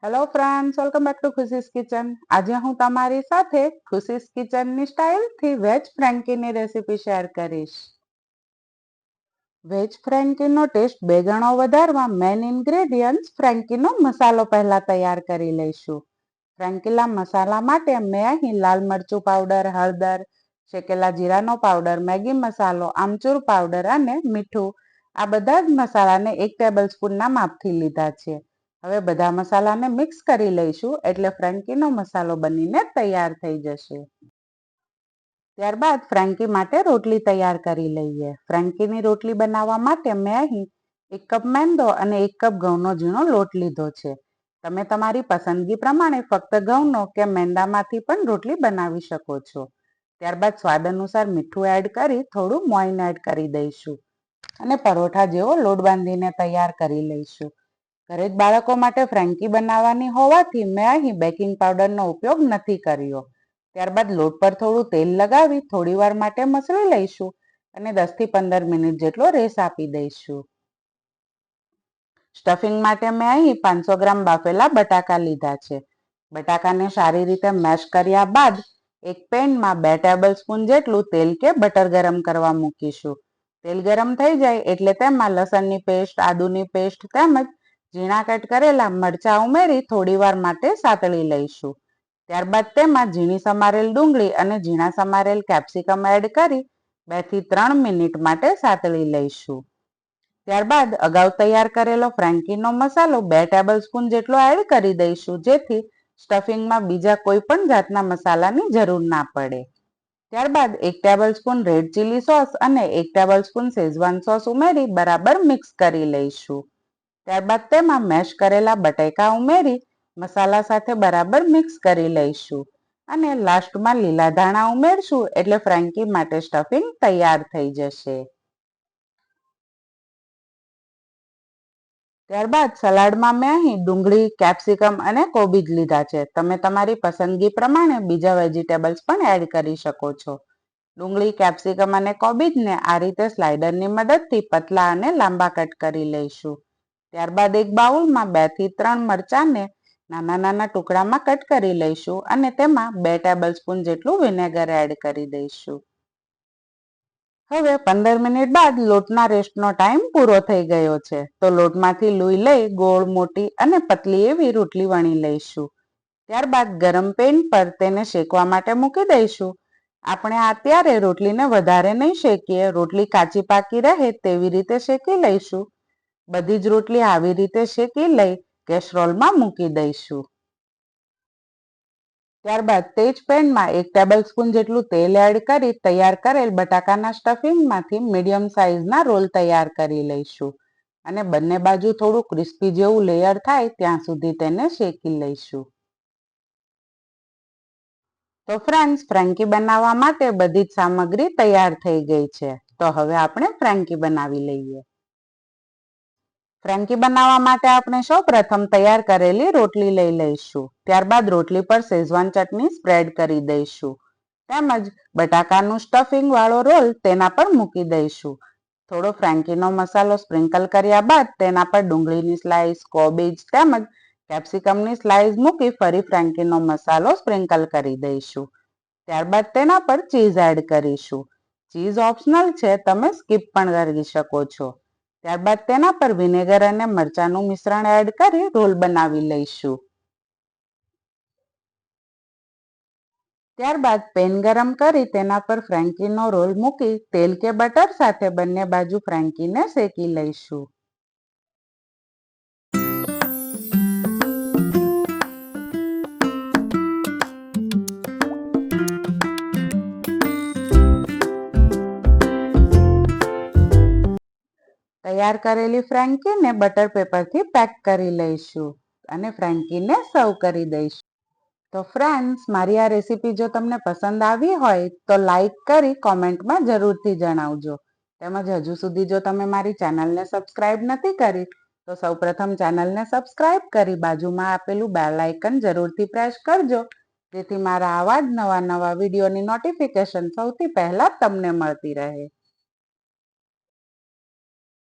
Hello friends, welcome back to ખુશીસ kitchen. આજે હું તમારી સાથે ખુશીસ કિચનની સ્ટાઇલથી વેજ ફ્રેન્કીની રેસીપી શેર કરીશ. વેજ ફ્રેન્કીનો ટેસ્ટ બે ગણો વધારવા મેઇન ઇન્ગ્રેડિયન્ટ્સ ફ્રેન્કીનો મસાલો પહેલા તૈયાર કરી લઈશું. ફ્રેન્કીલા મસાલા માટે મેં અહીં લાલ મરચું પાવડર, હળદર, શેકેલા જીરાનો પાવડર, મેગી મસાલો, આમચૂર પાવડર અને મીઠું આ બધા જ મસાલાને 1 ટેબલસ્પૂનના માપથી લીધા છે. હવે બધા મસાલાને મિક્સ કરી લઈશું એટલે ફ્રેન્કીનો મસાલો બનીને તૈયાર થઈ જશે. ત્યારબાદ ફ્રેન્કી માટે રોટલી તૈયાર કરી લઈએ. ફ્રેન્કીની રોટલી બનાવવા માટે મેં અહીં 1 કપ મેંદો અને 1 કપ ઘઉંનો ઝીણો લોટ લીધો છે. તમે તમારી પસંદગી પ્રમાણે ફક્ત ઘઉંનો કે મેંદામાંથી પણ રોટલી બનાવી શકો છો. ત્યારબાદ સ્વાદ અનુસાર મીઠું એડ કરી થોડું મોઈન એડ કરી દઈશું અને પરોઠા જેવો લોટ બાંધીને તૈયાર કરી લઈશું. ઘરે જ બાળકો માટે ફ્રેન્કી બનાવવાની હોવાથી મેં અહીં બેકિંગ પાવડરનો ઉપયોગ નથી કર્યો. ત્યારબાદ લોટ પર થોડું તેલ લગાવી થોડી વાર માટે મસળી લઈશું અને 10 થી 15 મિનિટ જેટલો રેસ આપી દઈશું. સ્ટફિંગ માટે મેં અહીં 500 ગ્રામ બાફેલા બટાકા લીધા છે. બટાકાને સારી રીતે મેશ કર્યા બાદ એક પેનમાં 2 ટેબલસ્પૂન જેટલું તેલ કે બટર ગરમ કરવા મૂકીશું. તેલ ગરમ થઈ જાય એટલે તેમાં લસણની પેસ્ટ, આદુની પેસ્ટ તેમજ ઝીણા કટ કરેલા મરચાં ઉમેરી થોડી વાર માટે સાતળી લઈશું. ત્યારબાદ તેમાં ઝીણી સમારેલ ડુંગળી અને ઝીણા સમારેલ કેપ્સિકમ એડ કરી 2 થી 3 મિનિટ માટે સાતળી લઈશું. ત્યારબાદ અગાઉ તૈયાર કરેલો ફ્રેન્કીનો મસાલો 2 ટેબલસ્પૂન જેટલો એડ કરી દઈશું જેથી સ્ટફિંગમાં બીજા કોઈ પણ જાતના મસાલાની જરૂર ના પડે. ત્યારબાદ 1 ટેબલસ્પૂન રેડ ચીલી સોસ અને 1 ટેબલસ્પૂન શેઝવાન સોસ ઉમેરી બરાબર મિક્સ કરી લઈશું. ત્યારબાદ તેમાં મેશ કરેલા બટેકા ઉમેરી મસાલા સાથે બરાબર મિક્સ કરી લઈશું અને લાસ્ટમાં લીલા ધાણા ઉમેરશું એટલે ફ્રેન્કી માટે સ્ટફિંગ તૈયાર થઈ જશે. ત્યારબાદ સલાડમાં મેં અહીં ડુંગળી, કેપ્સિકમ અને કોબીજ લીધા છે. તમે તમારી પસંદગી પ્રમાણે બીજા વેજીટેબલ્સ પણ એડ કરી શકો છો. ડુંગળી, કેપ્સિકમ અને કોબીજને આ રીતે સ્લાઇડરની મદદથી પતલા અને લાંબા કટ કરી લઈશું. ત્યારબાદ એક બાઉલમાં 2 થી 3 મરચાંને નાના નાના ટુકડામાં કટ કરી લઈશું અને તેમાં 2 ટેબલસ્પૂન જેટલું વિનેગર એડ કરી દઈશું. હવે 15 મિનિટ બાદ લોટના રેસ્ટનો ટાઈમ પૂરો થઈ ગયો છે તો લોટમાંથી લોહી લઈ ગોળ, મોટી અને પતલી એવી રોટલી વણી લઈશું. ત્યારબાદ ગરમ પેન પર તેને શેકવા માટે મૂકી દઈશું. આપણે અત્યારે રોટલીને વધારે નહીં શેકીએ, રોટલી કાચી પાકી રહે તેવી રીતે શેકી લઈશું. બધી જ રોટલી આવી રીતે શેકી લઈ કેસરોલમાં મૂકી દઈશું. ત્યારબાદ તે જ પેનમાં 1 ટેબલસ્પૂન જેટલું તેલ એડ કરી તૈયાર કરેલ બટાકાના સ્ટફિંગમાંથી મીડિયમ સાઇઝના રોલ તૈયાર કરી લઈશું અને બંને બાજુ થોડું ક્રિસ્પી જેવું લેયર થાય ત્યાં સુધી તેને શેકી લઈશું. તો ફ્રેન્ડ્સ, ફ્રેન્કી બનાવવા માટે બધી જ સામગ્રી તૈયાર થઈ ગઈ છે. તો હવે આપણે ફ્રેન્કી બનાવી લઈએ. ફ્રેન્કી બનાવવા માટે આપણે સૌ પ્રથમ તૈયાર કરેલી રોટલી લઈ લઈશું. ત્યારબાદ રોટલી પર શેઝવાન ચટણી સ્પ્રેડ કરી દઈશું તેમજ બટાકાનું સ્ટફિંગ વાળો રોલ તેના પર મૂકી દઈશું. થોડો ફ્રેન્કીનો મસાલો સ્પ્રિંકલ કર્યા બાદ તેના પર ડુંગળીની સ્લાઇસ, કોબીજ તેમજ કેપ્સિકમની સ્લાઇસ મૂકી ફરી ફ્રેન્કીનો મસાલો સ્પ્રિંકલ કરી દઈશું. ત્યારબાદ તેના પર ચીઝ એડ કરીશું. ચીઝ ઓપ્શનલ છે, તમે સ્કીપ પણ કરી શકો છો. ત્યારબાદ તેના પર વિનેગર અને મરચાંનું મિશ્રણ એડ કરી રોલ બનાવી લઈશું. ત્યારબાદ પેન ગરમ કરી તેના પર ફ્રેન્કીનો રોલ મૂકી તેલ કે બટર સાથે બંને બાજુ ફ્રેન્કીને શેકી લઈશું. તૈયાર કરેલી ફ્રેન્કીને બટર પેપરથી પેક કરી લઈશું અને ફ્રેન્કીને સર્વ કરી દઈશું. તો ફ્રેન્ડ્સ, મારી આ રેસીપી જો તમને પસંદ આવી હોય તો લાઈક કરી કોમેન્ટમાં જરૂરથી જણાવજો. તેમજ હજુ સુધી જો તમે મારી ચેનલને સબસ્ક્રાઇબ નથી કરી તો સૌપ્રથમ ચેનલને સબસ્ક્રાઇબ કરી બાજુમાં આપેલું બેલ આઇકન જરૂરથી પ્રેસ કરજો જેથી મારા આવા જ નવા વિડીયોની નોટિફિકેશન સૌથી પહેલા તમને મળતી રહે.